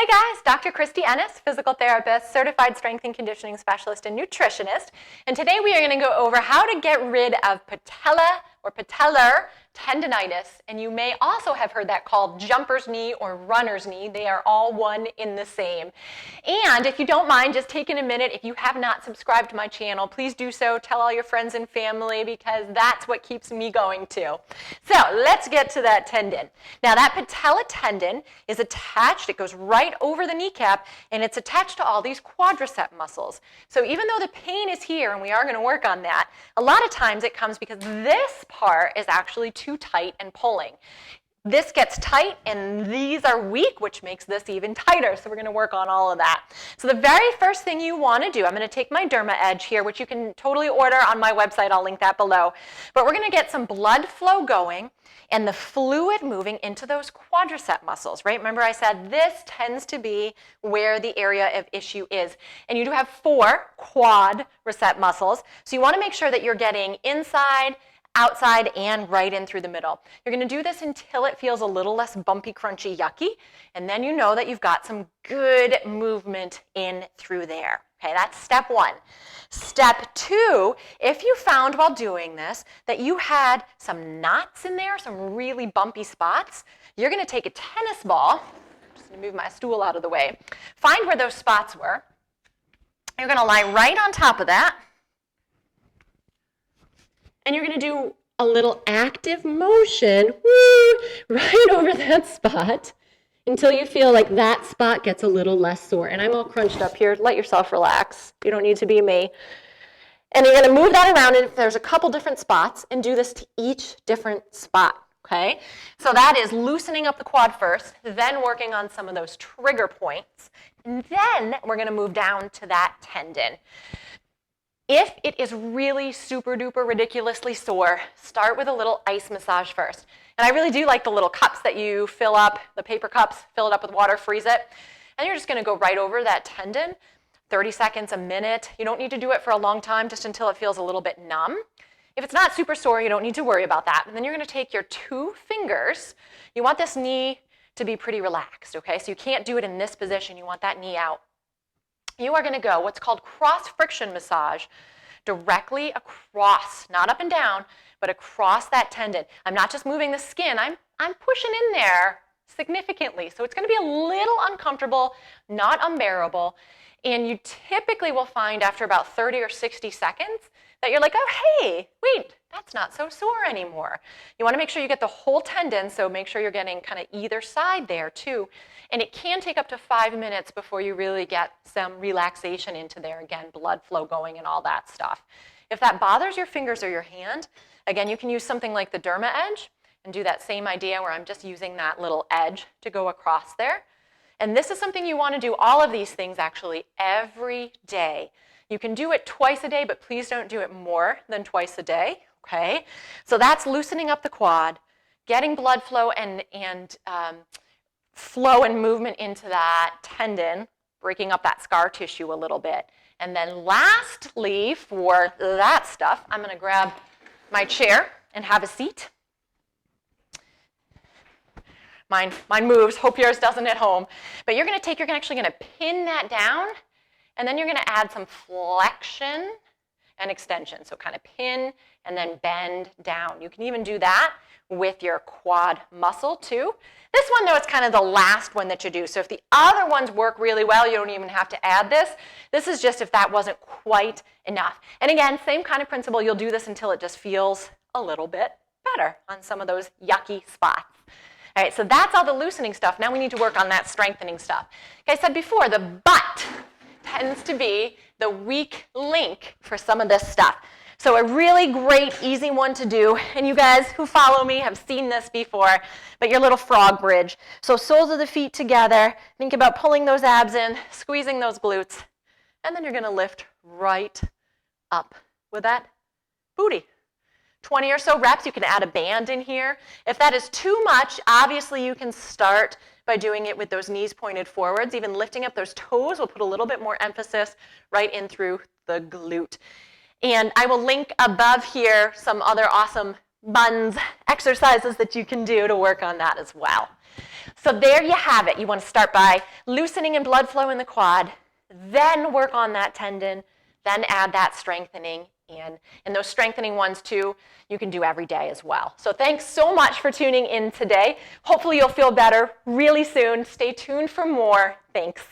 Hey guys, Dr. Christy Ennis, physical therapist, certified strength and conditioning specialist, and nutritionist. And today we are going to go over how to get rid of patella or patellar tendonitis. And you may also have heard that called jumper's knee or runner's knee. They are all one in the same. And if you don't mind just taking a minute, if you have not subscribed to my channel, please do so. Tell all your friends and family because that's what keeps me going too. So let's get to that tendon. Now that patella tendon is attached, it goes right over the kneecap, and it's attached to all these quadricep muscles. So even though the pain is here, and we are going to work on that, a lot of times it comes because this part is actually too tight and pulling. This gets tight and these are weak, which makes this even tighter. So we're going to work on all of that. So the very first thing you want to do, I'm going to take my Derma Edge here, which you can totally order on my website. I'll link that below. But we're going to get some blood flow going and the fluid moving into those quadricep muscles, right? Remember I said this tends to be where the area of issue is. And you do have 4 quadricep muscles. So you want to make sure that you're getting inside, outside, and right in through the middle. You're going to do this until it feels a little less bumpy, crunchy, yucky, and then you know that you've got some good movement in through there. Okay, that's step 1. Step 2, if you found while doing this that you had some knots in there, some really bumpy spots, you're going to take a tennis ball, I'm just going to move my stool out of the way, find where those spots were. You're going to lie right on top of that. And you're going to do a little active motion right over that spot until you feel like that spot gets a little less sore. And I'm all crunched up here. Let yourself relax. You don't need to be me. And you're going to move that around, and if there's a couple different spots, and do this to each different spot. Okay? So that is loosening up the quad first, then working on some of those trigger points. And then we're going to move down to that tendon. If it is really super duper ridiculously sore, start with a little ice massage first. And I really do like the little cups that you fill up, the paper cups, fill it up with water, freeze it. And you're just going to go right over that tendon, 30 seconds, a minute. You don't need to do it for a long time, just until it feels a little bit numb. If it's not super sore, you don't need to worry about that. And then you're going to take your 2 fingers. You want this knee to be pretty relaxed, okay? So you can't do it in this position. You want that knee out. You are going to go what's called cross-friction massage directly across, not up and down, but across that tendon. I'm not just moving the skin, I'm pushing in there significantly. So it's going to be a little uncomfortable, not unbearable, and you typically will find after about 30 or 60 seconds that you're like, oh, hey, wait, that's not so sore anymore. You want to make sure you get the whole tendon, so make sure you're getting kind of either side there too. And it can take up to 5 minutes before you really get some relaxation into there. Again, blood flow going and all that stuff. If that bothers your fingers or your hand, again, you can use something like the Derma Edge and do that same idea where I'm just using that little edge to go across there. And this is something you want to do, all of these things actually, every day. You can do it twice a day, but please don't do it more than twice a day, okay? So that's loosening up the quad, getting blood flow and flow and movement into that tendon, breaking up that scar tissue a little bit. And then lastly, for that stuff, I'm going to grab my chair and have a seat. Mine moves, hope yours doesn't at home. But you're actually going to pin that down, and then you're going to add some flexion and extension. So kind of pin and then bend down. You can even do that with your quad muscle too. This one though is kind of the last one that you do. So if the other ones work really well, you don't even have to add this. This is just if that wasn't quite enough. And again, same kind of principle. You'll do this until it just feels a little bit better on some of those yucky spots. All right, so that's all the loosening stuff. Now we need to work on that strengthening stuff. Like I said before, the butt tends to be the weak link for some of this stuff. So a really great, easy one to do, and you guys who follow me have seen this before, but your little frog bridge. So soles of the feet together, think about pulling those abs in, squeezing those glutes, and then you're going to lift right up with that booty. 20 or so reps, you can add a band in here. If that is too much, obviously you can start by doing it with those knees pointed forwards. Even lifting up those toes will put a little bit more emphasis right in through the glute. And I will link above here some other awesome buns exercises that you can do to work on that as well. So there you have it. You want to start by loosening and blood flow in the quad, then work on that tendon, then add that strengthening. And those strengthening ones too, you can do every day as well. So thanks so much for tuning in today. Hopefully you'll feel better really soon. Stay tuned for more. Thanks.